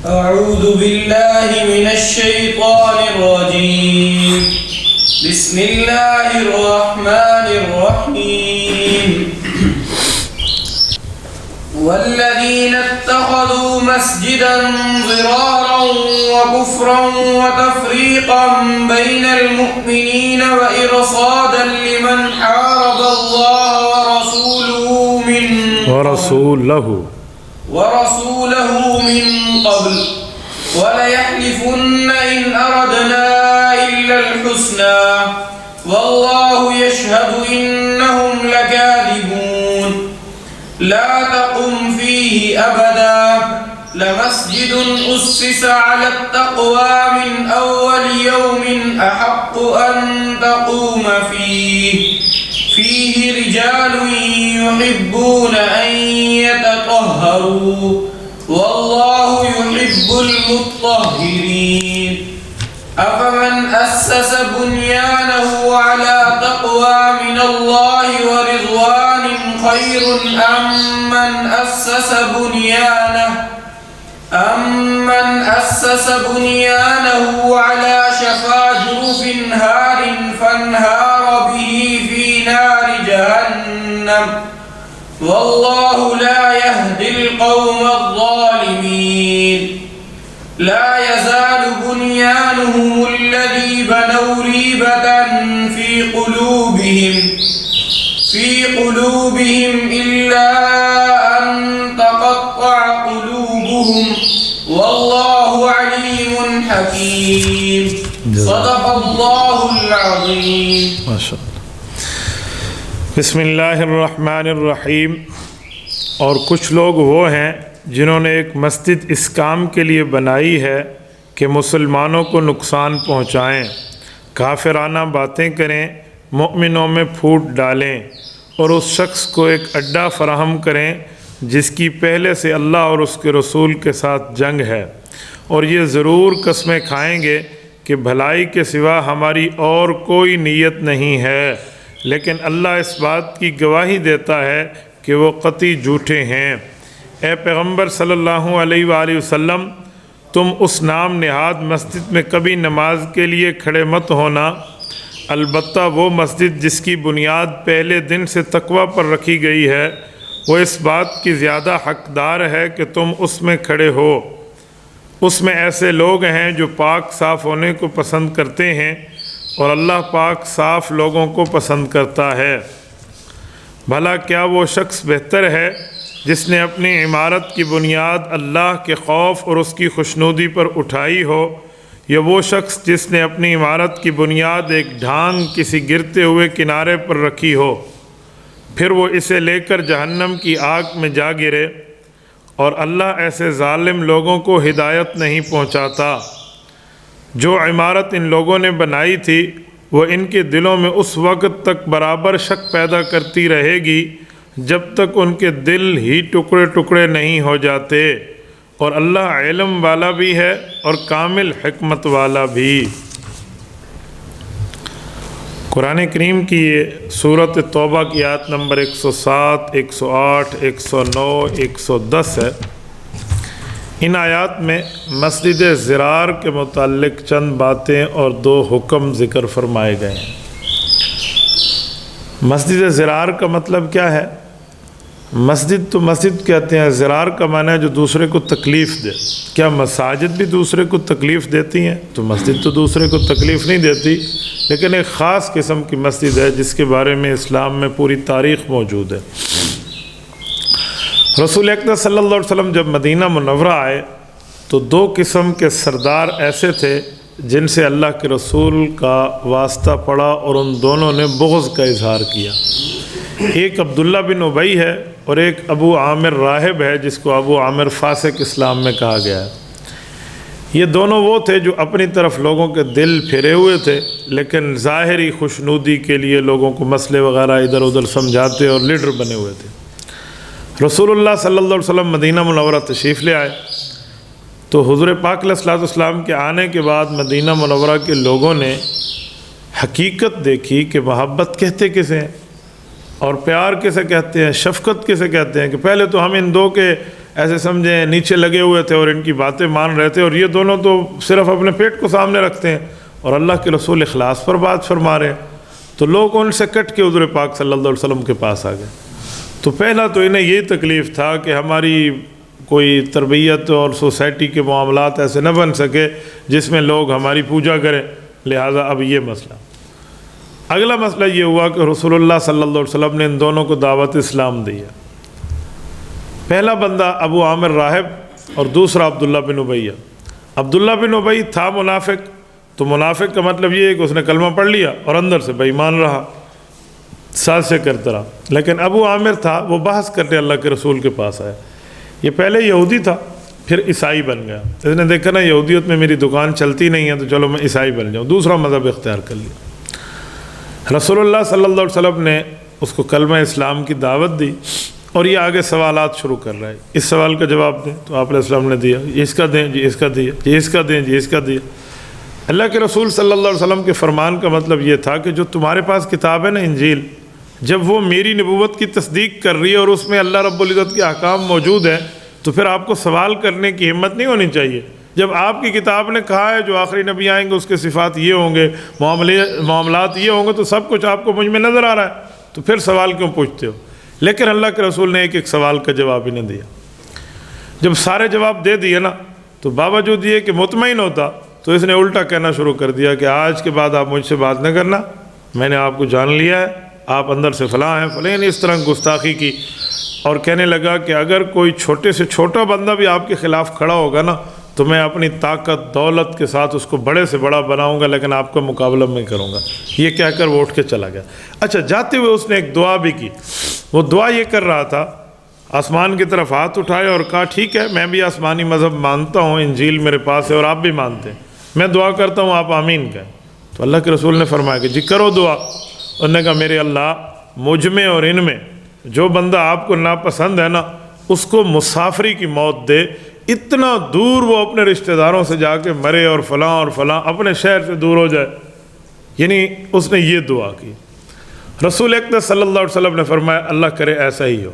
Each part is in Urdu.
أعوذ بالله من الشيطان الرجيم بسم الله الرحمن الرحيم والذين اتخذوا مسجدا ضرارا وكفرا وتفريقا بين المؤمنين وإرصادا لمن حارب الله ورسوله من قبل وليحلفن إن أردنا إلا الحسنى والله يشهد إنهم لكاذبون لا تقم فيه أبدا لمسجد أسس على التقوى من أول يوم أحق أن تقوم فيه رجال يحبون أن يتطهروا والله يحب المطهرين أفمن أسس بنيانه على تقوى من الله ورضوان خير أم من أسس بنيانه على شفا جرف هار فانهار به في نار جهنم والله لا يهدي القوم الظالمين لا يزال بنيانهم الذي بنوا ريبة في قلوبهم إلا أن تقطع قلوبهم والله عليم حكيم صدق الله العظيم ما شاء اللہ. بسم اللہ الرحمن الرحیم. اور کچھ لوگ وہ ہیں جنہوں نے ایک مسجد اس کام کے لیے بنائی ہے کہ مسلمانوں کو نقصان پہنچائیں، کافرانہ باتیں کریں، مؤمنوں میں پھوٹ ڈالیں اور اس شخص کو ایک اڈا فراہم کریں جس کی پہلے سے اللہ اور اس کے رسول کے ساتھ جنگ ہے، اور یہ ضرور قسمیں کھائیں گے کہ بھلائی کے سوا ہماری اور کوئی نیت نہیں ہے، لیکن اللہ اس بات کی گواہی دیتا ہے کہ وہ قطعی جھوٹے ہیں۔ اے پیغمبر صلی اللہ علیہ وآلہ وسلم، تم اس نام نہاد مسجد میں کبھی نماز کے لیے کھڑے مت ہونا، البتہ وہ مسجد جس کی بنیاد پہلے دن سے تقوی پر رکھی گئی ہے، وہ اس بات کی زیادہ حقدار ہے کہ تم اس میں کھڑے ہو۔ اس میں ایسے لوگ ہیں جو پاک صاف ہونے کو پسند کرتے ہیں، اور اللہ پاک صاف لوگوں کو پسند کرتا ہے۔ بھلا کیا وہ شخص بہتر ہے جس نے اپنی عمارت کی بنیاد اللہ کے خوف اور اس کی خوشنودی پر اٹھائی ہو، یا وہ شخص جس نے اپنی عمارت کی بنیاد ایک ڈھانگ کسی گرتے ہوئے کنارے پر رکھی ہو، پھر وہ اسے لے کر جہنم کی آگ میں جا گرے، اور اللہ ایسے ظالم لوگوں کو ہدایت نہیں پہنچاتا۔ جو عمارت ان لوگوں نے بنائی تھی وہ ان کے دلوں میں اس وقت تک برابر شک پیدا کرتی رہے گی جب تک ان کے دل ہی ٹکڑے ٹکڑے نہیں ہو جاتے، اور اللہ علم والا بھی ہے اور کامل حکمت والا بھی۔ قرآن کریم کی یہ سورۃ توبہ کی آیت نمبر 107، 108، 109، 110 ہے۔ ان آیات میں مسجد ضرار کے متعلق چند باتیں اور 2 حکم ذکر فرمائے گئے ہیں۔ مسجد ضرار کا مطلب کیا ہے؟ مسجد تو مسجد کہتے ہیں، ضرار کا معنی ہے جو دوسرے کو تکلیف دے۔ کیا مساجد بھی دوسرے کو تکلیف دیتی ہیں؟ تو مسجد تو دوسرے کو تکلیف نہیں دیتی، لیکن ایک خاص قسم کی مسجد ہے جس کے بارے میں اسلام میں پوری تاریخ موجود ہے۔ رسول اکرم صلی اللہ علیہ وسلم جب مدینہ منورہ آئے تو 2 قسم کے سردار ایسے تھے جن سے اللہ کے رسول کا واسطہ پڑا، اور ان دونوں نے بغض کا اظہار کیا۔ ایک عبداللہ بن ابی ہے اور ایک ابو عامر راہب ہے جس کو ابو عامر فاسق اسلام میں کہا گیا ہے۔ یہ دونوں وہ تھے جو اپنی طرف لوگوں کے دل پھیرے ہوئے تھے، لیکن ظاہری خوشنودی کے لیے لوگوں کو مسئلے وغیرہ ادھر ادھر سمجھاتے اور لیڈر بنے ہوئے تھے۔ رسول اللہ صلی اللہ علیہ وسلم مدینہ منورہ تشریف لے آئے تو حضور پاک علیہ الصلوۃ والسلام کے آنے کے بعد مدینہ منورہ کے لوگوں نے حقیقت دیکھی کہ محبت کہتے کسے ہیں اور پیار کسے کہتے ہیں، شفقت کسے کہتے ہیں، کہ پہلے تو ہم ان 2 کے ایسے سمجھیں نیچے لگے ہوئے تھے اور ان کی باتیں مان رہے تھے، اور یہ دونوں تو صرف اپنے پیٹ کو سامنے رکھتے ہیں اور اللہ کے رسول اخلاص پر بات فرما رہے ہیں۔ تو لوگ ان سے کٹ کے حضور پاک صلی اللہ علیہ وسلم کے پاس آ گئے۔ تو پہلا تو انہیں یہی تکلیف تھا کہ ہماری کوئی تربیت اور سوسائٹی کے معاملات ایسے نہ بن سکے جس میں لوگ ہماری پوجا کریں، لہٰذا اب یہ مسئلہ۔ اگلا مسئلہ یہ ہوا کہ رسول اللہ صلی اللہ علیہ وسلم نے ان دونوں کو دعوت اسلام دی ہے۔ پہلا بندہ ابو عامر راہب اور دوسرا عبداللہ بن ابی۔ عبداللہ بن ابی تھا منافق، تو منافق کا مطلب یہ ہے کہ اس نے کلمہ پڑھ لیا اور اندر سے بے ایمان رہا، سازشیں کرتا رہا۔ لیکن ابو عامر تھا، وہ بحث کرنے اللہ کے رسول کے پاس آیا۔ یہ پہلے یہودی تھا، پھر عیسائی بن گیا۔ اس نے دیکھا نا یہودیت میں میری دکان چلتی نہیں ہے، تو چلو میں عیسائی بن جاؤں، دوسرا مذہب اختیار کر لیا۔ رسول اللہ صلی اللہ علیہ وسلم نے اس کو کلمہ اسلام کی دعوت دی، اور یہ آگے سوالات شروع کر رہا ہے، اس سوال کا جواب دیں، تو آپ علیہ السلام نے دیا، یہ اس کا دیں جی، اس کا دیا، یہ اس کا دیں جی، اس کا دیا۔ اللہ کے رسول صلی اللہ علیہ وسلم کے فرمان کا مطلب یہ تھا کہ جو تمہارے پاس کتاب ہے نا انجیل، جب وہ میری نبوت کی تصدیق کر رہی ہے اور اس میں اللہ رب العزت کے احکام موجود ہیں، تو پھر آپ کو سوال کرنے کی ہمت نہیں ہونی چاہیے۔ جب آپ کی کتاب نے کہا ہے جو آخری نبی آئیں گے اس کے صفات یہ ہوں گے، معاملات یہ ہوں گے، تو سب کچھ آپ کو مجھ میں نظر آ رہا ہے، تو پھر سوال کیوں پوچھتے ہو؟ لیکن اللہ کے رسول نے ایک ایک سوال کا جواب ہی نہیں دیا۔ جب سارے جواب دے دیے نا، تو باوجود یہ کہ مطمئن ہوتا، تو اس نے الٹا کہنا شروع کر دیا کہ آج کے بعد آپ مجھ سے بات نہ کرنا، میں نے آپ کو جان لیا ہے، آپ اندر سے فلاں ہیں فلاں، اس طرح گستاخی کی۔ اور کہنے لگا کہ اگر کوئی چھوٹے سے چھوٹا بندہ بھی آپ کے خلاف کھڑا ہوگا نا، تو میں اپنی طاقت دولت کے ساتھ اس کو بڑے سے بڑا بناؤں گا، لیکن آپ کا مقابلہ میں کروں گا۔ یہ کہہ کر وہ اٹھ کے چلا گیا۔ اچھا، جاتے ہوئے اس نے ایک دعا بھی کی۔ وہ دعا یہ کر رہا تھا، آسمان کی طرف ہاتھ اٹھائے اور کہا ٹھیک ہے، میں بھی آسمانی مذہب مانتا ہوں، انجیل میرے پاس ہے اور آپ بھی مانتے ہیں، میں دعا کرتا ہوں، آپ آمین کہیں۔ تو اللہ کے رسول نے فرمایا کہ جی کرو دعا۔ انہوں نے کہا میرے اللہ، مجھ میں اور ان میں جو بندہ آپ کو ناپسند ہے نا، اس کو مسافری کی موت دے، اتنا دور وہ اپنے رشتہ داروں سے جا کے مرے اور فلاں اپنے شہر سے دور ہو جائے۔ یعنی اس نے یہ دعا کی۔ رسول اکرم صلی اللہ علیہ وسلم نے فرمایا اللہ کرے ایسا ہی ہو۔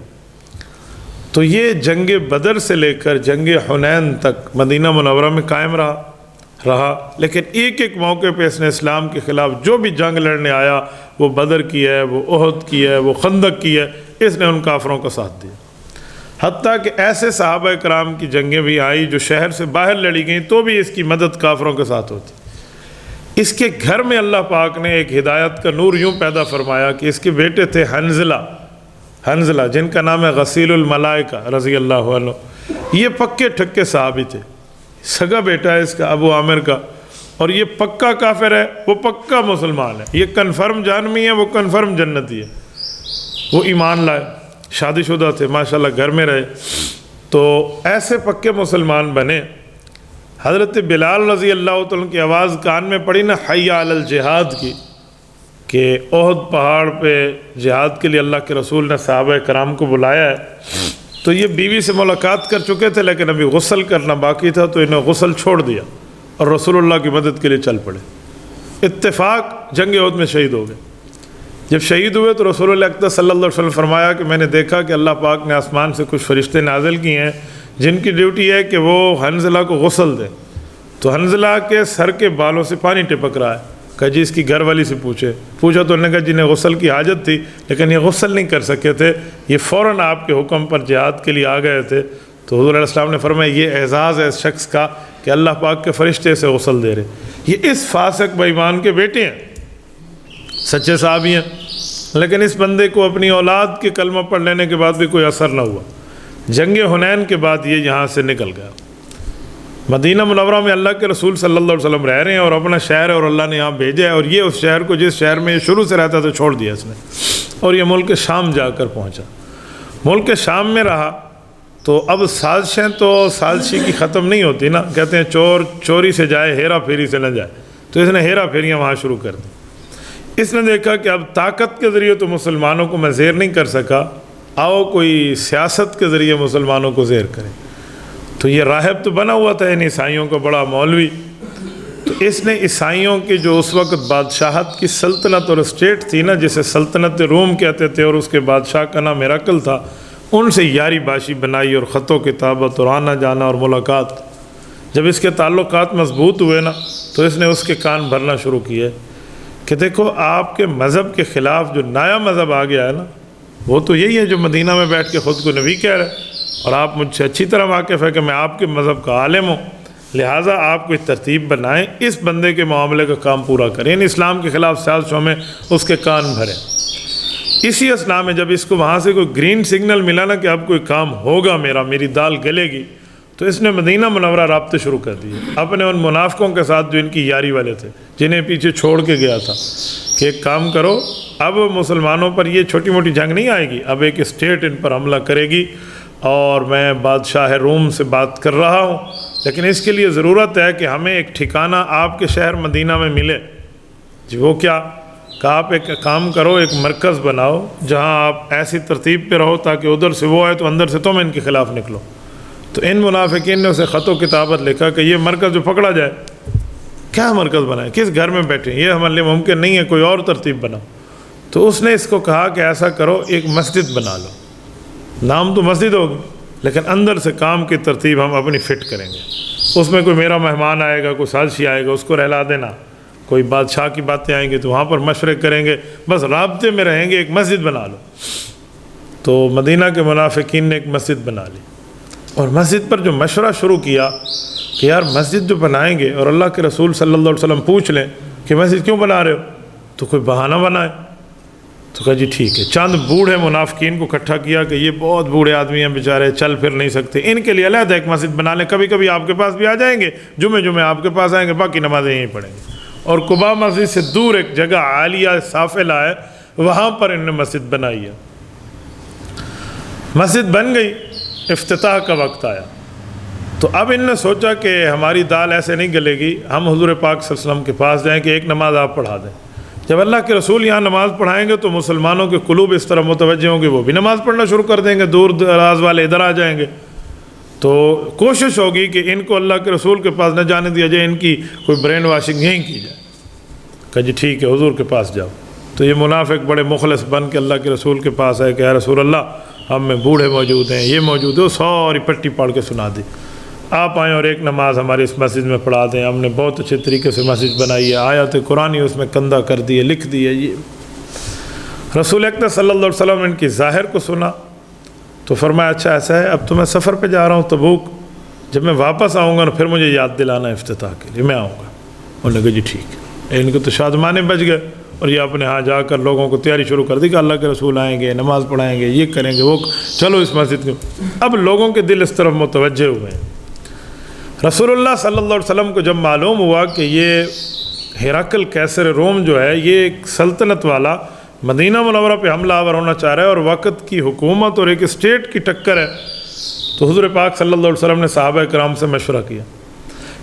تو یہ جنگ بدر سے لے کر جنگ حنین تک مدینہ منورہ میں قائم رہا، لیکن ایک ایک موقع پہ اس نے اسلام کے خلاف جو بھی جنگ لڑنے آیا، وہ بدر کی ہے، وہ احد کی ہے، وہ خندق کی ہے، اس نے ان کافروں کا ساتھ دیا۔ حتیٰ کہ ایسے صحابہ کرام کی جنگیں بھی آئی جو شہر سے باہر لڑی گئیں، تو بھی اس کی مدد کافروں کے ساتھ ہوتی۔ اس کے گھر میں اللہ پاک نے ایک ہدایت کا نور یوں پیدا فرمایا کہ اس کے بیٹے تھے حنزلہ جن کا نام ہے غسیل الملائکہ رضی اللہ عنہ۔ یہ پکے ٹھکے صحابی تھے، سگا بیٹا ہے اس کا ابو عامر کا، اور یہ پکا کافر ہے، وہ پکا مسلمان ہے، یہ کنفرم جہنمی ہے، وہ کنفرم جنتی ہے۔ وہ ایمان لائے، شادی شدہ تھے، ماشاءاللہ گھر میں رہے، تو ایسے پکے مسلمان بنے۔ حضرت بلال رضی اللہ تعالیٰ کی آواز کان میں پڑی نا حی علی الجہاد کی، کہ احد پہاڑ پہ جہاد کے لیے اللہ کے رسول نے صحابہ کرام کو بلایا ہے، تو یہ بیوی سے ملاقات کر چکے تھے لیکن ابھی غسل کرنا باقی تھا، تو انہیں غسل چھوڑ دیا اور رسول اللہ کی مدد کے لیے چل پڑے۔ اتفاق جنگ احد میں شہید ہو گئے۔ جب شہید ہوئے تو رسول اللہ اکرم صلی اللہ علیہ وسلم فرمایا کہ میں نے دیکھا کہ اللہ پاک نے آسمان سے کچھ فرشتے نازل کیے ہیں جن کی ڈیوٹی ہے کہ وہ حنزلہ کو غسل دیں۔ تو حنزلہ کے سر کے بالوں سے پانی ٹپک رہا ہے، کہا جی اس کی گھر والی سے پوچھا تو انہوں نے کہا جنہیں غسل کی حاجت تھی لیکن یہ غسل نہیں کر سکے تھے، یہ فوراً آپ کے حکم پر جہاد کے لیے آ گئے تھے۔ تو حضور علیہ السلام نے فرمایا یہ اعزاز ہے اس شخص کا کہ اللہ پاک کے فرشتے سے غسل دے رہے۔ یہ اس فاسق بے ایمان کے بیٹے ہیں، سچے صحابی ہیں، لیکن اس بندے کو اپنی اولاد کے کلمہ پڑھ لینے کے بعد بھی کوئی اثر نہ ہوا۔ جنگ حنین کے بعد یہ یہاں سے نکل گیا۔ مدینہ منورہ میں اللہ کے رسول صلی اللہ علیہ وسلم رہ رہے ہیں اور اپنا شہر ہے اور اللہ نے یہاں بھیجا ہے، اور یہ اس شہر کو جس شہر میں یہ شروع سے رہتا تھا چھوڑ دیا اس نے، اور یہ ملک شام جا کر پہنچا۔ ملک شام میں رہا تو اب سازشیں تو سازشی کی ختم نہیں ہوتی نا، کہتے ہیں چور چوری سے جائے ہیرا پھیری سے نہ جائے، تو اس نے ہیرا پھیریاں وہاں شروع کر دی۔ اس نے دیکھا کہ اب طاقت کے ذریعے تو مسلمانوں کو میں زیر نہیں کر سکا، آؤ کوئی سیاست کے ذریعے مسلمانوں کو زیر کریں۔ تو یہ راہب تو بنا ہوا تھا ان عیسائیوں کا بڑا مولوی، تو اس نے عیسائیوں کی جو اس وقت بادشاہت کی سلطنت اور اسٹیٹ تھی نا، جسے سلطنت روم کہتے تھے، اور اس کے بادشاہ کا نام ہرقل تھا، ان سے یاری باشی بنائی اور خط و کتابت اور آنا جانا اور ملاقات۔ جب اس کے تعلقات مضبوط ہوئے نا تو اس نے اس کے کان بھرنا شروع کیے کہ دیکھو آپ کے مذہب کے خلاف جو نیا مذہب آ گیا ہے نا، وہ تو یہی ہے جو مدینہ میں بیٹھ کے خود کو نبی کہہ رہے ہے، اور آپ مجھ سے اچھی طرح واقف ہے کہ میں آپ کے مذہب کا عالم ہوں، لہٰذا آپ کوئی ترتیب بنائیں، اس بندے کے معاملے کا کام پورا کریں، یعنی اسلام کے خلاف سازشوں میں اس کے کان بھریں۔ اسی اثناء میں جب اس کو وہاں سے کوئی گرین سگنل ملا نا کہ اب کوئی کام ہوگا میری دال گلے گی، تو اس نے مدینہ منورہ رابطے شروع کر دیے اپنے ان منافقوں کے ساتھ جو ان کی یاری والے تھے، جنہیں پیچھے چھوڑ کے گیا تھا، کہ ایک کام کرو، اب مسلمانوں پر یہ چھوٹی موٹی جنگ نہیں آئے گی، اب ایک اسٹیٹ ان پر حملہ کرے گی، اور میں بادشاہ روم سے بات کر رہا ہوں، لیکن اس کے لیے ضرورت ہے کہ ہمیں ایک ٹھکانہ آپ کے شہر مدینہ میں ملے۔ جی وہ کیا کہ آپ ایک کام کرو، ایک مرکز بناؤ جہاں آپ ایسی ترتیب پہ رہو تاکہ ادھر سے وہ آئے تو اندر سے تم ان کے خلاف نکلو۔ تو ان منافقین نے اسے خط و کتابت لکھا کہ یہ مرکز جو پکڑا جائے، کیا مرکز بنائے، کس گھر میں بیٹھیں، یہ ہمارے لیے ممکن نہیں ہے، کوئی اور ترتیب بناؤ۔ تو اس نے اس کو کہا کہ ایسا کرو، ایک مسجد بنا لو، نام تو مسجد ہوگی لیکن اندر سے کام کی ترتیب ہم اپنی فٹ کریں گے، اس میں کوئی میرا مہمان آئے گا، کوئی سازشی آئے گا، اس کو رہلا دینا، کوئی بادشاہ کی باتیں آئیں گی تو وہاں پر مشورے کریں گے، بس رابطے میں رہیں گے، ایک مسجد بنا لو۔ تو مدینہ کے منافقین نے ایک مسجد بنا لی، اور مسجد پر جو مشورہ شروع کیا کہ یار مسجد جو بنائیں گے اور اللہ کے رسول صلی اللہ علیہ وسلم پوچھ لیں کہ مسجد کیوں بنا رہے ہو، تو کوئی بہانہ بنائے۔ تو کہا جی ٹھیک ہے، چند بوڑھے منافقین کو اکٹھا کیا کہ یہ بہت بوڑھے آدمی ہیں بیچارے، چل پھر نہیں سکتے، ان کے لیے علیحدہ ایک مسجد بنا لیں، کبھی کبھی آپ کے پاس بھی آ جائیں گے، جمعے آپ کے پاس آئیں گے، باقی نمازیں یہیں پڑھیں گے۔ اور قباء مسجد سے دور ایک جگہ عالیہ سافلہ ہے، وہاں پر ان نے مسجد بنائی ہے۔ مسجد بن گئی، افتتاح کا وقت آیا، تو اب ان نے سوچا کہ ہماری دال ایسے نہیں گلے گی، ہم حضور پاک صلی اللہ علیہ وسلم کے پاس جائیں کہ ایک نماز آپ پڑھا دیں۔ جب اللہ کے رسول یہاں نماز پڑھائیں گے تو مسلمانوں کے قلوب اس طرح متوجہ ہوں گے، وہ بھی نماز پڑھنا شروع کر دیں گے، دور دراز والے ادھر آ جائیں گے۔ تو کوشش ہوگی کہ ان کو اللہ کے رسول کے پاس نہ جانے دیا جائے، ان کی کوئی برین واشنگ یہیں کی جائے۔ کہا جی ٹھیک ہے، حضور کے پاس جاؤ۔ تو یہ منافق بڑے مخلص بن کے اللہ کے رسول کے پاس آئے کہ یا رسول اللہ، ہم میں بوڑھے موجود ہیں، یہ موجود ہے، ساری پٹی پڑھ کے سنا دی، آپ آئیں اور ایک نماز ہماری اس مسجد میں پڑھا دیں، ہم نے بہت اچھے طریقے سے مسجد بنائی ہے، آیات قرآنی اس میں کندہ کر دی ہے، لکھ دی ہے۔ یہ رسول اکرم صلی اللہ علیہ وسلم نے ان کی ظاہر کو سنا تو فرمایا اچھا ایسا ہے، اب تو میں سفر پہ جا رہا ہوں تبوک، جب میں واپس آؤں گا پھر مجھے یاد دلانا افتتاح کے لیے، میں آؤں گا۔ انہوں نے کہا جی ٹھیک ہے۔ ان کو تو شادمانے بچ گئے، اور یہ اپنے ہاں جا کر لوگوں کو تیاری شروع کر دی کہ اللہ کے رسول آئیں گے، نماز پڑھائیں گے، یہ کریں گے، وہ چلو اس مسجد کو۔ اب لوگوں کے دل اس طرف متوجہ ہوئے ہیں۔ رسول اللہ صلی اللہ علیہ وسلم کو جب معلوم ہوا کہ یہ ہرقل قیصر روم جو ہے یہ ایک سلطنت والا مدینہ منورہ پہ حملہ آور ہونا چاہ رہا ہے اور وقت کی حکومت اور ایک اسٹیٹ کی ٹکر ہے، تو حضور پاک صلی اللہ علیہ وسلم نے صحابہ کرام سے مشورہ کیا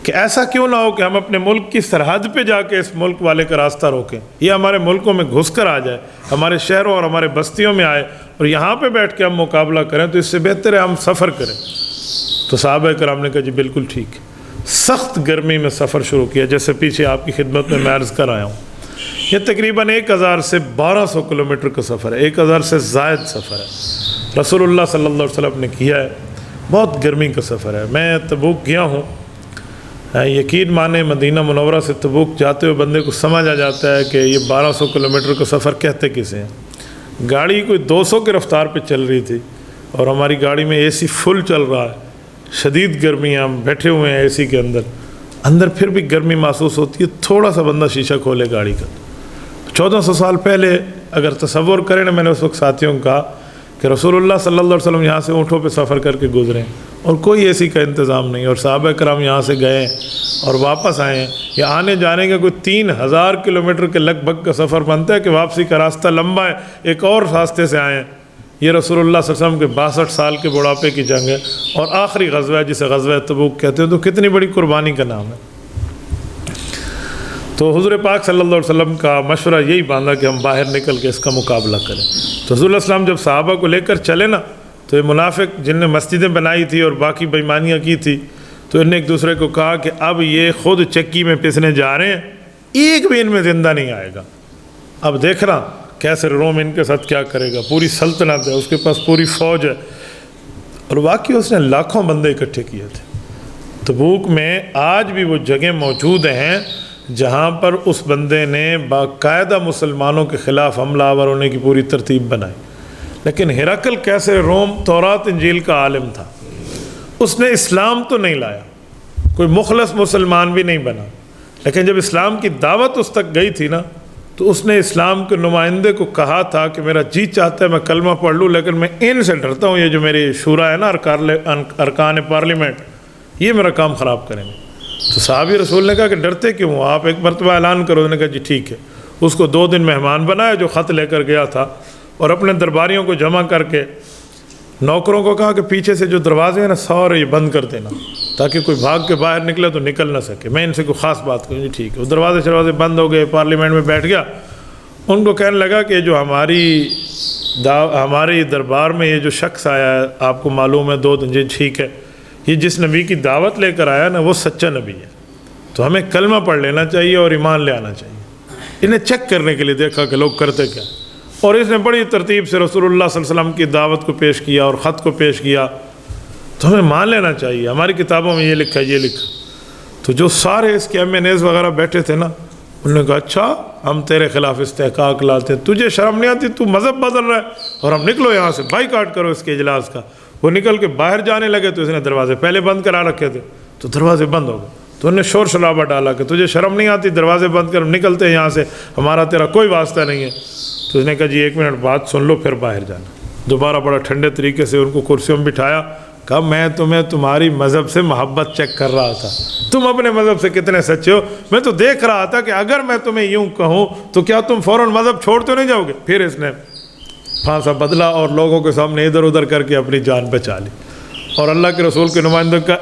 کہ ایسا کیوں نہ ہو کہ ہم اپنے ملک کی سرحد پہ جا کے اس ملک والے کا راستہ روکیں، یہ ہمارے ملکوں میں گھس کر آ جائے، ہمارے شہروں اور ہمارے بستیوں میں آئے اور یہاں پہ بیٹھ کے ہم مقابلہ کریں، تو اس سے بہتر ہے ہم سفر کریں۔ تو صحابہ کرام نے کہا جی بالکل ٹھیک ہے۔ سخت گرمی میں سفر شروع کیا، جیسے پیچھے آپ کی خدمت میں عرض کر آیا ہوں، یہ تقریباً 1000 سے 1200 کلومیٹر کا سفر ہے، 1000 سے زائد سفر ہے، رسول اللہ صلی اللہ علیہ وسلم نے کیا ہے۔ بہت گرمی کا سفر ہے۔ میں تبوک گیا ہوں، یقین مانے مدینہ منورہ سے تبوک جاتے ہوئے بندے کو سمجھ آ جاتا ہے کہ یہ 1200 کلومیٹر کا سفر کہتے کسے ہیں۔ گاڑی کوئی 200 کی رفتار پہ چل رہی تھی اور ہماری گاڑی میں اے سی فل چل رہا ہے، شدید گرمی ہے، ہم بیٹھے ہوئے ہیں اے سی کے اندر پھر بھی گرمی محسوس ہوتی ہے، تھوڑا سا بندہ شیشہ کھولے گاڑی کا۔ 1400 سال پہلے اگر تصور کریں نا، میں نے اس وقت ساتھیوں کو کہا کہ رسول اللہ صلی اللہ علیہ وسلم یہاں سے اونٹوں پہ سفر کر کے گزرے اور کوئی اے سی کا انتظام نہیں، اور صحابہ کرام یہاں سے گئے اور واپس آئے ہیں، یہ آنے جانے کا کوئی 3000 کلومیٹر کے لگ بھگ کا سفر بنتا ہے کہ واپسی کا راستہ لمبا ہے، ایک اور راستے سے آئے ہیں۔ یہ رسول اللہ صلی اللہ علیہ وسلم کے 62 سال کے بڑھاپے کی جنگ ہے اور آخری غزوہ ہے جسے غزوہ تبوک کہتے ہیں، تو کتنی بڑی قربانی کا نام ہے۔ تو حضور پاک صلی اللہ علیہ وسلم کا مشورہ یہی باندھا کہ ہم باہر نکل کے اس کا مقابلہ کریں۔ تو حضور علیہ السلام جب صحابہ کو لے کر چلے نا، تو یہ منافق جن نے مسجدیں بنائی تھی اور باقی بےایمانیاں کی تھی، تو انہوں نے ایک دوسرے کو کہا کہ اب یہ خود چکی میں پسنے جا رہے ہیں، ایک بھی ان میں زندہ نہیں آئے گا۔ اب دیکھ رہا کیسے روم ان کے ساتھ کیا کرے گا، پوری سلطنت ہے، اس کے پاس پوری فوج ہے، اور واقعی اس نے لاکھوں بندے اکٹھے کیے تھے۔ تبوک میں آج بھی وہ جگہ موجود ہیں جہاں پر اس بندے نے باقاعدہ مسلمانوں کے خلاف حملہ آور ہونے کی پوری ترتیب بنائی۔ لیکن ہرقل کیسے روم تورات انجیل کا عالم تھا، اس نے اسلام تو نہیں لایا، کوئی مخلص مسلمان بھی نہیں بنا، لیکن جب اسلام کی دعوت اس تک گئی تھی نا تو اس نے اسلام کے نمائندے کو کہا تھا کہ میرا جی چاہتا ہے میں کلمہ پڑھ لوں، لیکن میں ان سے ڈرتا ہوں، یہ جو میری شورا ہے نا ارکان پارلیمنٹ، یہ میرا کام خراب کریں گے۔ تو صحابی رسول نے کہا کہ ڈرتے کیوں ہو، آپ ایک مرتبہ اعلان کرو۔ انہوں نے کہا جی ٹھیک ہے۔ اس کو 2 دن مہمان بنایا جو خط لے کر گیا تھا، اور اپنے درباریوں کو جمع کر کے نوکروں کو کہا کہ پیچھے سے جو دروازے ہیں نا سارے یہ بند کر دینا تاکہ کوئی بھاگ کے باہر نکلے تو نکل نہ سکے، میں ان سے کوئی خاص بات کروں۔ جی ٹھیک ہے۔ وہ دروازے بند ہو گئے، پارلیمنٹ میں بیٹھ گیا۔ ان کو کہنے لگا کہ جو ہماری دربار میں یہ جو شخص آیا ہے آپ کو معلوم ہے 2 دن، جی ٹھیک ہے، یہ جس نبی کی دعوت لے کر آیا نا وہ سچا نبی ہے، تو ہمیں کلمہ پڑھ لینا چاہیے اور ایمان لے آنا چاہیے۔ انہیں چیک کرنے کے لیے دیکھا کہ لوگ کرتے کیا، اور اس نے بڑی ترتیب سے رسول اللہ صلی اللہ علیہ وسلم کی دعوت کو پیش کیا اور خط کو پیش کیا، تو ہمیں مان لینا چاہیے، ہماری کتابوں میں یہ لکھا یہ لکھا۔ تو جو سارے اس کے MNAs وغیرہ بیٹھے تھے نا، انہوں نے کہا اچھا ہم تیرے خلاف استحقاق لاتے ہیں، تجھے شرم نہیں آتی، تو مذہب بدل رہا ہے، اور ہم نکلو یہاں سے، بائیکاٹ کرو اس کے اجلاس کا۔ وہ نکل کے باہر جانے لگے تو اس نے دروازے پہلے بند کرا رکھے تھے، تو دروازے بند ہو گئے۔ تو انہوں نے شور شرابہ ڈالا کہ تجھے شرم نہیں آتی، دروازے بند کر، نکلتے ہیں یہاں سے، ہمارا تیرا کوئی واسطہ نہیں ہے۔ تو اس نے کہا جی 1 منٹ بات سن لو پھر باہر جانا۔ دوبارہ بڑا ٹھنڈے طریقے سے ان کو کرسیوں میں بٹھایا، کہا میں تمہیں تمہاری مذہب سے محبت چیک کر رہا تھا، تم اپنے مذہب سے کتنے سچے ہو، میں تو دیکھ رہا تھا کہ اگر میں تمہیں یوں کہوں تو کیا تم فوراً مذہب چھوڑ تو نہیں جاؤ گے۔ پھر اس نے پھانسا بدلا اور لوگوں کے سامنے ادھر ادھر کر کے اپنی جان بچا لی۔ اور اللہ کے رسول کے نمائندوں کا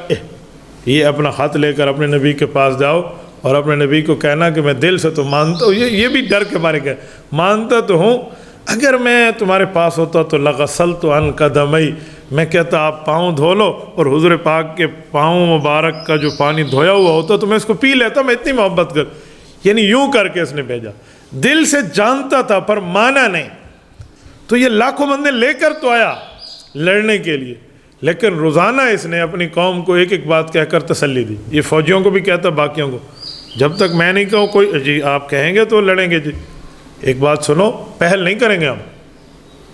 یہ اپنا خط لے کر اپنے نبی کے پاس جاؤ اور اپنے نبی کو کہنا کہ میں دل سے تو مانتا ہوں، یہ بھی ڈر کے مارے کہ مانتا تو ہوں، اگر میں تمہارے پاس ہوتا تو لغسلت عن قدمی، میں کہتا آپ پاؤں دھو لو، اور حضور پاک کے پاؤں مبارک کا جو پانی دھویا ہوا ہوتا تو میں اس کو پی لیتا، میں اتنی محبت کر، یعنی یوں کر کے اس نے بھیجا۔ دل سے جانتا تھا پر مانا نہیں۔ تو یہ لاکھوں بندے لے کر تو آیا لڑنے کے لیے، لیکن روزانہ اس نے اپنی قوم کو ایک ایک بات کہہ کر تسلی دی۔ یہ فوجیوں کو بھی کہتا، باقیوں کو، جب تک میں نہیں کہوں کوئی جی آپ کہیں گے تو لڑیں گے، جی ایک بات سنو، پہل نہیں کریں گے ہم،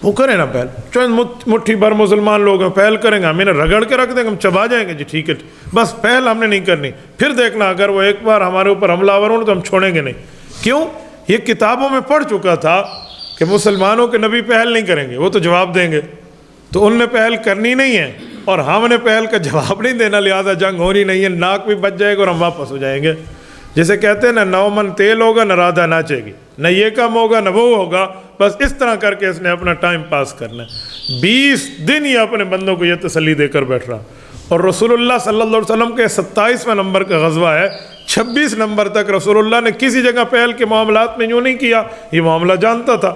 وہ کریں نا پہل، چند مٹھی بھر مسلمان لوگ ہیں، پہل کریں گے، ہم انہیں رگڑ کے رکھ دیں گے، ہم چبا جائیں گے، جی ٹھیک ہے، بس پہل ہم نے نہیں کرنی، پھر دیکھنا اگر وہ ایک بار ہمارے اوپر حملہ آور ہوں تو ہم چھوڑیں گے نہیں۔ کیوں؟ یہ کتابوں میں پڑھ چکا تھا کہ مسلمانوں کے نبی پہل نہیں کریں گے، وہ تو جواب دیں گے، تو ان نے پہل کرنی نہیں ہے، اور ہم نے پہل کا جواب نہیں دینا، لہٰذا جنگ ہونی نہیں ہے، ناک بھی بچ جائے گا اور ہم واپس ہو جائیں گے۔ جیسے کہتے ہیں نا 9 من تیل ہوگا نہ رادھا ناچے گی، نہ یہ کم ہوگا نہ وہ ہوگا، بس اس طرح کر کے اس نے اپنا ٹائم پاس کرنا ہے۔ 20 دن یہ اپنے بندوں کو یہ تسلی دے کر بیٹھ رہا، اور رسول اللہ صلی اللہ علیہ وسلم کے 27واں نمبر کا غزوہ ہے، 26 نمبر تک رسول اللہ نے کسی جگہ پہل کے معاملات میں یوں نہیں کیا، یہ معاملہ جانتا تھا۔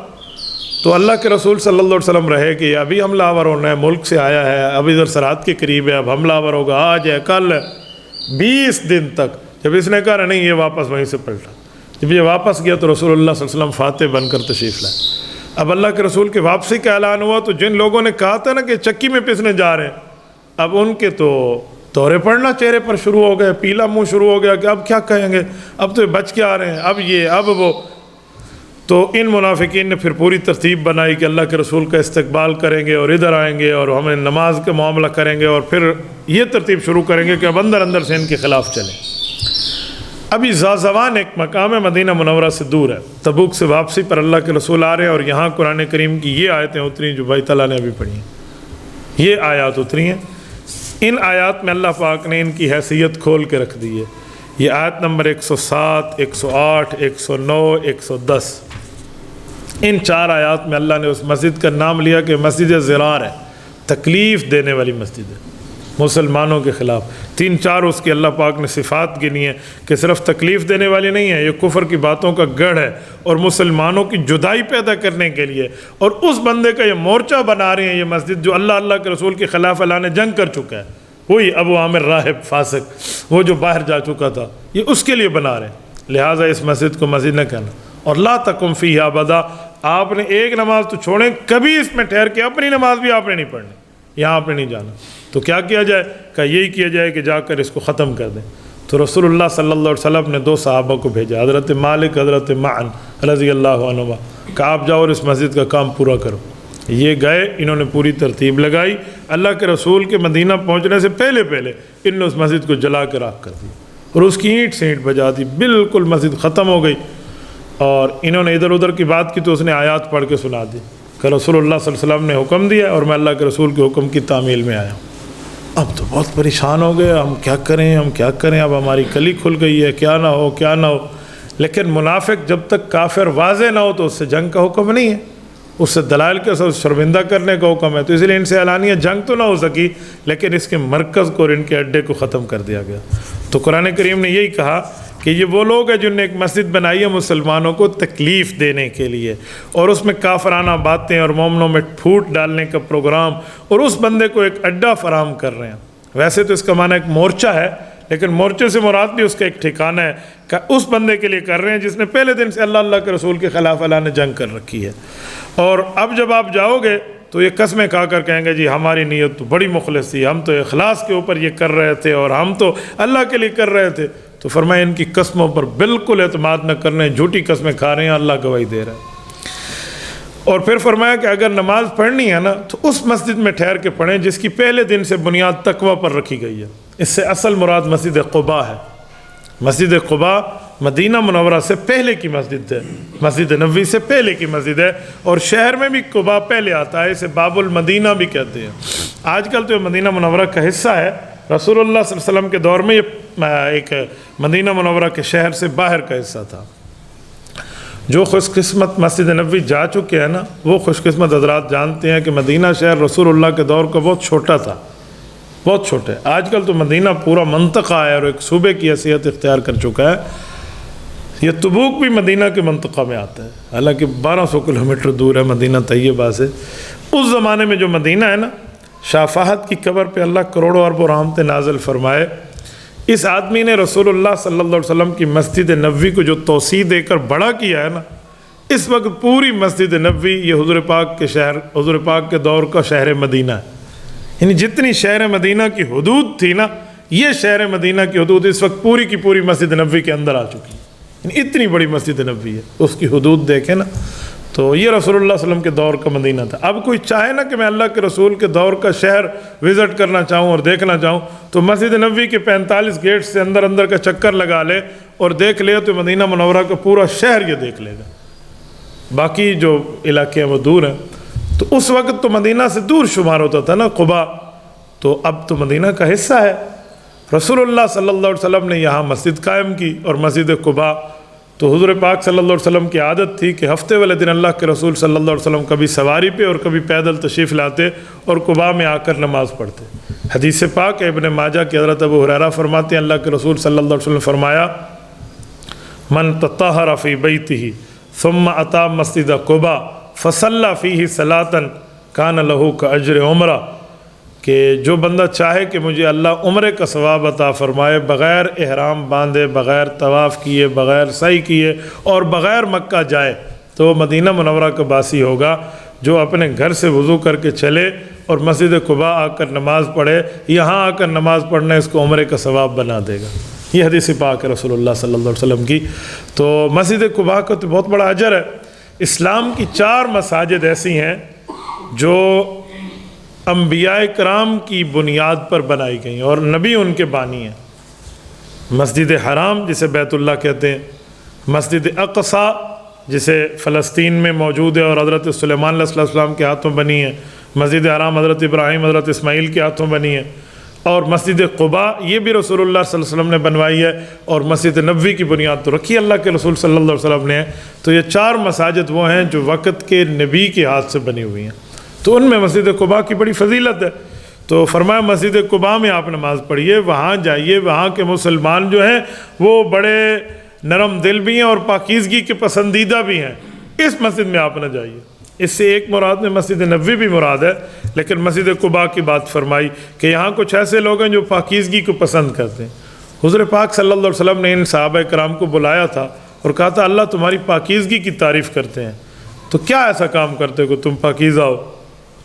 تو اللہ کے رسول صلی اللہ علیہ وسلم رہے کہ ابھی حملہ آور ہونا ہے، ملک سے آیا ہے، اب ادھر سرحد کے قریب ہے، اب حملہ آور ہوگا، آج ہے کل ہے، 20 دن تک۔ جب اس نے کہا نہیں، یہ واپس وہیں سے پلٹا، جب یہ واپس گیا تو رسول اللہ صلی اللہ علیہ وسلم فاتح بن کر تشریف لائے۔ اب اللہ کے رسول کے واپسی کا اعلان ہوا تو جن لوگوں نے کہا تھا نا کہ چکی میں پسنے جا رہے ہیں، اب ان کے تو دورے پڑنا چہرے پر شروع ہو گئے، پیلا منہ شروع ہو گیا کہ اب کیا کہیں گے، اب تو یہ بچ کے آ رہے ہیں، اب یہ اب وہ۔ تو ان منافقین نے پھر پوری ترتیب بنائی کہ اللہ کے رسول کا استقبال کریں گے اور ادھر آئیں گے اور ہمیں نماز کا معاملہ کریں گے، اور پھر یہ ترتیب شروع کریں گے کہ اب اندر اندر سے ان کے خلاف چلیں۔ ابھی زازوان ایک مقام ہے، مدینہ منورہ سے دور ہے، تبوک سے واپسی پر اللہ کے رسول آ رہے ہیں، اور یہاں قرآن کریم کی یہ آیتیں اتری جو بھائی تعالیٰ نے ابھی پڑھی ہیں، یہ آیات اتری ہیں۔ ان آیات میں اللہ پاک نے ان کی حیثیت کھول کے رکھ دی ہے۔ یہ آیت نمبر 107، 108، 109، 110، ان 4 آیات میں اللہ نے اس مسجد کا نام لیا کہ مسجد زرار ہے، تکلیف دینے والی مسجد ہے مسلمانوں کے خلاف۔ 3-4 اس کی اللہ پاک نے صفات گنی ہیں کہ صرف تکلیف دینے والی نہیں ہے، یہ کفر کی باتوں کا گڑھ ہے اور مسلمانوں کی جدائی پیدا کرنے کے لیے، اور اس بندے کا یہ مورچہ بنا رہے ہیں یہ مسجد جو اللہ کے رسول کے خلاف اللہ نے جنگ کر چکا ہے، وہی ابو عامر راہب فاسق، وہ جو باہر جا چکا تھا، یہ اس کے لیے بنا رہے ہیں۔ لہٰذا اس مسجد کو مسجد نہ کہنا، اور لا تقم فیہا ابدا، آپ نے ایک نماز تو چھوڑیں، کبھی اس میں ٹھہر کے اپنی نماز بھی آپ نے نہیں پڑھنی، یہاں پہ نہیں جانا۔ تو کیا کیا جائے؟ کہ یہی کیا جائے کہ جا کر اس کو ختم کر دیں۔ تو رسول اللہ صلی اللہ علیہ وسلم نے 2 صحابہ کو بھیجا، حضرت مالک، حضرت معن رضی اللہ عنہما، کہ آپ جاؤ اور اس مسجد کا کام پورا کرو۔ یہ گئے، انہوں نے پوری ترتیب لگائی۔ اللہ کے رسول کے مدینہ پہنچنے سے پہلے انہوں نے اس مسجد کو جلا کے راکھ کر دی اور اس کی اینٹ سے اینٹ بجا دی، بالکل مسجد ختم ہو گئی۔ اور انہوں نے ادھر ادھر کی بات کی تو اس نے آیات پڑھ کے سنا دی کہ رسول اللہ صلی اللہ علیہ وسلم نے حکم دیا اور میں اللہ کے رسول کے حکم کی تعمیل میں آیا ہوں۔ اب تو بہت پریشان ہو گئے، ہم کیا کریں، اب ہماری کلی کھل گئی ہے، کیا نہ ہو۔ لیکن منافق جب تک کافر واضح نہ ہو تو اس سے جنگ کا حکم نہیں ہے، اس سے دلائل کے ساتھ شرمندہ کرنے کا حکم ہے۔ تو اس لیے ان سے اعلانیہ جنگ تو نہ ہو سکی، لیکن اس کے مرکز کو اور ان کے اڈے کو ختم کر دیا گیا۔ تو قرآن کریم نے یہی کہا کہ یہ وہ لوگ ہیں جنہوں نے ایک مسجد بنائی ہے مسلمانوں کو تکلیف دینے کے لیے، اور اس میں کافرانہ باتیں اور مومنوں میں پھوٹ ڈالنے کا پروگرام، اور اس بندے کو ایک اڈا فراہم کر رہے ہیں۔ ویسے تو اس کا معنی ایک مورچہ ہے، لیکن مورچے سے مراد بھی اس کا ایک ٹھکانہ ہے کہ اس بندے کے لیے کر رہے ہیں جس نے پہلے دن سے اللہ کے رسول کے خلاف اللہ نے جنگ کر رکھی ہے۔ اور اب جب آپ جاؤ گے تو یہ قسمیں کھا کر کہیں گے جی ہماری نیت تو بڑی مخلص تھی، ہم تو اخلاص کے اوپر یہ کر رہے تھے اور ہم تو اللہ کے لیے کر رہے تھے۔ تو فرمایا ان کی قسموں پر بالکل اعتماد نہ کرنے، جھوٹی قسمیں کھا رہے ہیں، اللہ گواہی دے رہا ہے۔ اور پھر فرمایا کہ اگر نماز پڑھنی ہے نا تو اس مسجد میں ٹھہر کے پڑھیں جس کی پہلے دن سے بنیاد تقوی پر رکھی گئی ہے۔ اس سے اصل مراد مسجد قباء ہے۔ مسجد قباء مدینہ منورہ سے پہلے کی مسجد ہے، مسجد نبوی سے پہلے کی مسجد ہے، اور شہر میں بھی قباء پہلے آتا ہے، اسے باب المدینہ بھی کہتے ہیں۔ آج کل تو یہ مدینہ منورہ کا حصہ ہے، رسول اللہ صلی اللہ علیہ وسلم کے دور میں یہ ایک مدینہ منورہ کے شہر سے باہر کا حصہ تھا۔ جو خوش قسمت مسجد نبوی جا چکے ہیں نا، وہ خوش قسمت حضرات جانتے ہیں کہ مدینہ شہر رسول اللہ کے دور کا بہت چھوٹا تھا، بہت چھوٹے۔ آج کل تو مدینہ پورا منطقہ ہے اور ایک صوبے کی حیثیت اختیار کر چکا ہے۔ یہ تبوک بھی مدینہ کے منطقہ میں آتا ہے، حالانکہ 1200 کلومیٹر دور ہے مدینہ طیبہ سے۔ اس زمانے میں جو مدینہ ہے نا، شاہ فہد کی قبر پہ اللہ کروڑوں اربوں رحمتیں نازل فرمائے۔ اس آدمی نے رسول اللہ صلی اللہ علیہ وسلم کی مسجد نبوی کو جو توسیع دے کر بڑا کیا ہے نا، اس وقت پوری مسجد نبوی یہ حضور پاک کے شہر، حضور پاک کے دور کا شہر مدینہ ہے۔ یعنی جتنی شہر مدینہ کی حدود تھی نا، یہ شہر مدینہ کی حدود اس وقت پوری کی پوری مسجد نبوی کے اندر آ چکی ہے۔ یعنی اتنی بڑی مسجد نبوی ہے، اس کی حدود دیکھیں نا، تو یہ رسول اللہ صلی اللہ علیہ وسلم کے دور کا مدینہ تھا۔ اب کوئی چاہے نا کہ میں اللہ کے رسول کے دور کا شہر وزٹ کرنا چاہوں اور دیکھنا چاہوں، تو مسجد نبوی کے 45 گیٹ سے اندر کا چکر لگا لے اور دیکھ لے تو مدینہ منورہ کا پورا شہر یہ دیکھ لے گا۔ باقی جو علاقے ہیں وہ دور ہیں۔ تو اس وقت تو مدینہ سے دور شمار ہوتا تھا نا قباء، تو اب تو مدینہ کا حصہ ہے۔ رسول اللہ صلی اللہ علیہ وسلم نے یہاں مسجد قائم کی اور مسجد قباء۔ تو حضور پاک صلی اللہ علیہ وسلم کی عادت تھی کہ ہفتے والے دن اللہ کے رسول صلی اللہ علیہ وسلم کبھی سواری پہ اور کبھی پیدل تشریف لاتے اور قباء میں آ کر نماز پڑھتے۔ حدیث پاک ابن ماجہ کی حضرت ابو ہریرہ فرماتے ہیں اللہ کے رسول صلی اللہ علیہ وسلم فرمایا من تطہر فی بیتہ ثم اتی مسجد قباء فصلی فیہ صلاۃ کان لہ کاجر عمرہ، کہ جو بندہ چاہے کہ مجھے اللہ عمرے کا ثواب عطا فرمائے، بغیر احرام باندھے، بغیر طواف کیے، بغیر سعی کیے اور بغیر مکہ جائے، تو وہ مدینہ منورہ کا باسی ہوگا۔ جو اپنے گھر سے وضو کر کے چلے اور مسجد قباء آ کر نماز پڑھے، یہاں آ کر نماز پڑھنا اس کو عمرے کا ثواب بنا دے گا۔ یہ حدیث پاک ہے رسول اللہ صلی اللہ علیہ وسلم کی۔ تو مسجد قباء کا تو بہت بڑا اجر ہے۔ اسلام کی 4 مساجد ایسی ہیں جو انبیاء کرام کی بنیاد پر بنائی گئیں اور نبی ان کے بانی ہیں۔ مسجد حرام جسے بیت اللہ کہتے ہیں، مسجد اقصی جسے فلسطین میں موجود ہے اور حضرت سلیمان علیہ السلام کے ہاتھوں بنی ہے، مسجد حرام حضرت ابراہیم حضرت اسماعیل کے ہاتھوں بنی ہے، اور مسجد قباء یہ بھی رسول اللہ صلی اللہ علیہ وسلم نے بنوائی ہے، اور مسجد نبوی کی بنیاد تو رکھی اللہ کے رسول صلی اللہ علیہ وسلم نے ہے۔ تو یہ 4 مساجد وہ ہیں جو وقت کے نبی کے ہاتھ سے بنی ہوئی ہیں، تو ان میں مسجد قباء کی بڑی فضیلت ہے۔ تو فرمایا مسجد قباء میں آپ نماز پڑھیے، وہاں جائیے، وہاں کے مسلمان جو ہیں وہ بڑے نرم دل بھی ہیں اور پاکیزگی کے پسندیدہ بھی ہیں، اس مسجد میں آپ نہ جائیے۔ اس سے ایک مراد میں مسجد نبوی بھی مراد ہے، لیکن مسجد قباء کی بات فرمائی کہ یہاں کچھ ایسے لوگ ہیں جو پاکیزگی کو پسند کرتے ہیں۔ حضور پاک صلی اللہ علیہ وسلم نے ان صحابہ کرام کو بلایا تھا اور کہا تھا اللہ تمہاری پاکیزگی کی تعریف کرتے ہیں، تو کیا ایسا کام کرتے کہ تم پاکیزہ ہو؟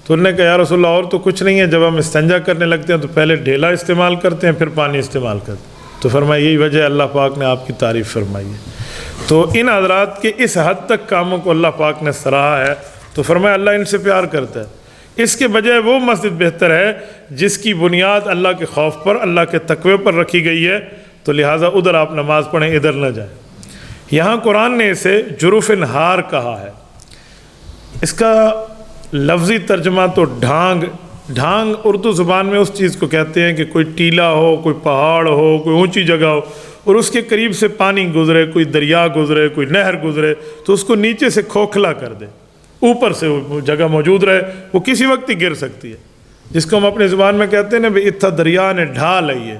تو انہوں نے کہا یا رسول اللہ اور تو کچھ نہیں ہے، جب ہم استنجا کرنے لگتے ہیں تو پہلے ڈھیلا استعمال کرتے ہیں پھر پانی استعمال کرتے ہیں۔ تو فرمایا یہی وجہ اللہ پاک نے آپ کی تعریف فرمائی ہے۔ تو ان حضرات کے اس حد تک کاموں کو اللہ پاک نے سراہا ہے، تو فرمایا اللہ ان سے پیار کرتا ہے۔ اس کے بجائے وہ مسجد بہتر ہے جس کی بنیاد اللہ کے خوف پر، اللہ کے تقوی پر رکھی گئی ہے، تو لہٰذا ادھر آپ نماز پڑھیں، ادھر نہ جائیں۔ یہاں قرآن نے اسے جرف نہار کہا ہے۔ اس کا لفظی ترجمہ تو ڈھانگ اردو زبان میں اس چیز کو کہتے ہیں کہ کوئی ٹیلا ہو، کوئی پہاڑ ہو، کوئی اونچی جگہ ہو اور اس کے قریب سے پانی گزرے، کوئی دریا گزرے، کوئی نہر گزرے تو اس کو نیچے سے کھوکھلا کر دے، اوپر سے وہ جگہ موجود رہے، وہ کسی وقت ہی گر سکتی ہے، جس کو ہم اپنی زبان میں کہتے ہیں نا بھئی اتھا دریا نے ڈھال ہے۔ یہ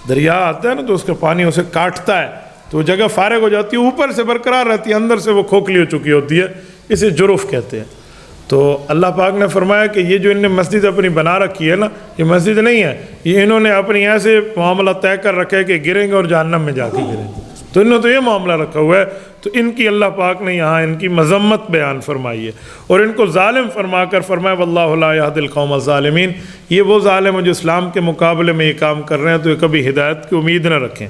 دریا آتا ہے نا تو اس کا پانی اسے کاٹتا ہے تو وہ جگہ فارغ ہو جاتی ہے، اوپر سے برقرار رہتی ہے، اندر سے وہ کھوکھلی ہو چکی ہوتی ہے، اسے جرف کہتے ہیں۔ تو اللہ پاک نے فرمایا کہ یہ جو ان نے مسجد اپنی بنا رکھی ہے نا، یہ مسجد نہیں ہے، یہ انہوں نے اپنی ایسے معاملہ طے کر رکھا ہے کہ گریں گے اور جہنم میں جا کے گریں گے، تو انہوں نے تو یہ معاملہ رکھا ہوا ہے۔ تو ان کی اللہ پاک نے یہاں ان کی مذمت بیان فرمائی ہے اور ان کو ظالم فرما کر فرمایا واللہ لا یہدی القوم الظالمین، یہ وہ ظالم ہیں جو اسلام کے مقابلے میں یہ کام کر رہے ہیں، تو یہ کبھی ہدایت کی امید نہ رکھیں۔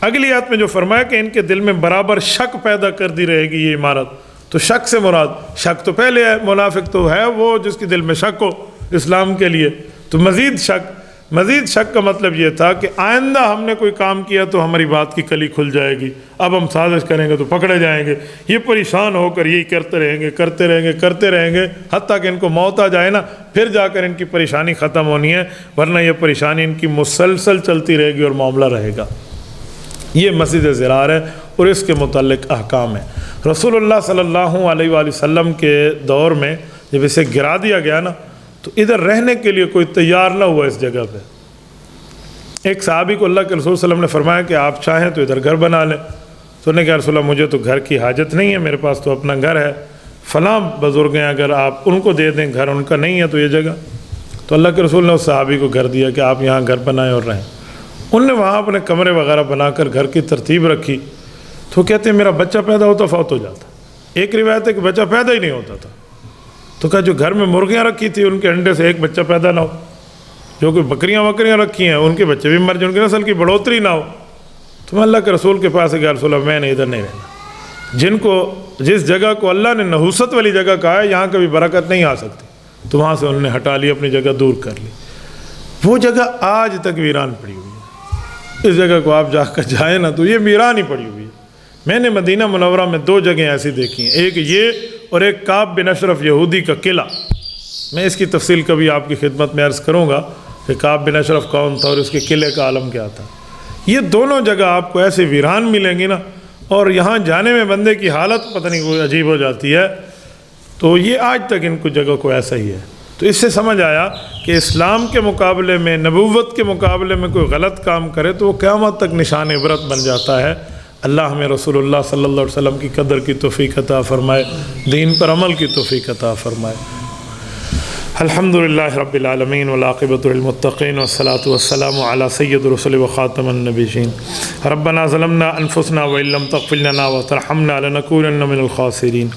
اگلی آیت میں جو فرمایا کہ ان کے دل میں برابر شک پیدا کر دی رہے گی یہ عمارت، تو شک سے مراد شک تو پہلے ہے، منافق تو ہے وہ جس کے دل میں شک ہو اسلام کے لیے، تو مزید شک کا مطلب یہ تھا کہ آئندہ ہم نے کوئی کام کیا تو ہماری بات کی کلی کھل جائے گی، اب ہم سازش کریں گے تو پکڑے جائیں گے، یہ پریشان ہو کر یہی کرتے رہیں گے حتیٰ کہ ان کو موت آ جائے نا، پھر جا کر ان کی پریشانی ختم ہونی ہے، ورنہ یہ پریشانی ان کی مسلسل چلتی رہے گی اور معاملہ رہے گا۔ یہ مسجد زرار ہے اور اس کے متعلق احکام ہے۔ رسول اللہ صلی اللہ علیہ وآلہ وسلم کے دور میں جب اسے گرا دیا گیا نا تو ادھر رہنے کے لیے کوئی تیار نہ ہوا اس جگہ پہ۔ ایک صحابی کو اللہ کے رسول صلی اللہ علیہ وسلم نے فرمایا کہ آپ چاہیں تو ادھر گھر بنا لیں، تو انہوں نے کہا رسول اللہ مجھے تو گھر کی حاجت نہیں ہے، میرے پاس تو اپنا گھر ہے، فلاں بزرگ ہیں اگر آپ ان کو دے دیں، گھر ان کا نہیں ہے تو یہ جگہ، تو اللہ کے رسول نے اس صحابی کو گھر دیا کہ آپ یہاں گھر بنائیں اور رہیں۔ ان نے وہاں اپنے کمرے وغیرہ بنا کر گھر کی ترتیب رکھی، تو کہتے ہیں میرا بچہ پیدا ہوتا فوت ہو جاتا، ایک روایت ہے کہ بچہ پیدا ہی نہیں ہوتا تھا، تو کہا جو گھر میں مرغیاں رکھی تھی ان کے انڈے سے ایک بچہ پیدا نہ ہو، جو کوئی بکریاں رکھی ہیں ان کے بچے بھی مر جائیں، ان کی نسل کی بڑھوتری نہ ہو، تو میں اللہ کے رسول کے پاس گیا رسول اللہ میں نے ادھر نہیں رہنا، جس جگہ کو اللہ نے نحوست والی جگہ کہا ہے یہاں کبھی برکت نہیں آ سکتی، تو وہاں سے انہوں نے ہٹا لی، اپنی جگہ دور کر لی۔ وہ جگہ آج تک ویران پڑی ہوئی ہے، اس جگہ کو آپ جا کر جائیں نا تو یہ ویران ہی پڑی ہوئی ہے۔ میں نے مدینہ منورہ میں 2 جگہیں ایسی دیکھی ہیں، ایک یہ اور ایک کعب بن اشرف یہودی کا قلعہ، میں اس کی تفصیل کبھی آپ کی خدمت میں عرض کروں گا کہ کعب بن اشرف کون تھا اور اس کے قلعے کا عالم کیا تھا۔ یہ دونوں جگہ آپ کو ایسے ویران ملیں گی نا، اور یہاں جانے میں بندے کی حالت پتہ نہیں کوئی عجیب ہو جاتی ہے، تو یہ آج تک ان کو جگہ کو ایسا ہی ہے۔ تو اس سے سمجھ آیا کہ اسلام کے مقابلے میں، نبوت کے مقابلے میں کوئی غلط کام کرے تو وہ قیامت تک نشان عبرت بن جاتا ہے۔ اللہ ہمیں رسول اللہ صلی اللہ علیہ وسلم کی قدر کی توفیق عطا فرمائے، دین پر عمل کی توفیق عطا فرمائے۔ الحمدللہ رب العالمین والعاقبۃ للمتقین والصلاۃ والسلام علی سید الرسل وخاتم النبیین۔ ربنا ظلمنا انفسنا وان لم تغفر لنا وترحمنا لنکونن من الخاسرین۔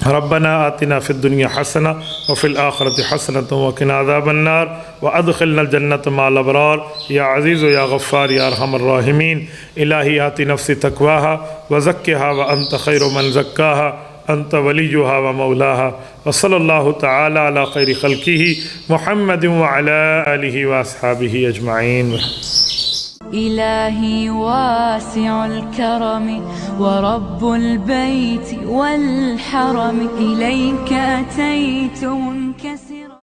ربنا آتنا فی الدنیا حسنہ وفی الآخرۃ حسنۃ وقنا عذاب النار وادخلنا الجنۃ مع الابرار یا عزیز یا غفار یا ارحم الراحمین۔ الہی آتی نفسی تقواها وزکھها وانت خیر من زکاها انت ولیها ومولاها وصلی اللہ تعالی علی خیر خلقہ محمد وعلی آلہ واصحابہ اجمعین۔ إلهي واسع الكرم ورب البيت والحرم إليك أتيت منكسرا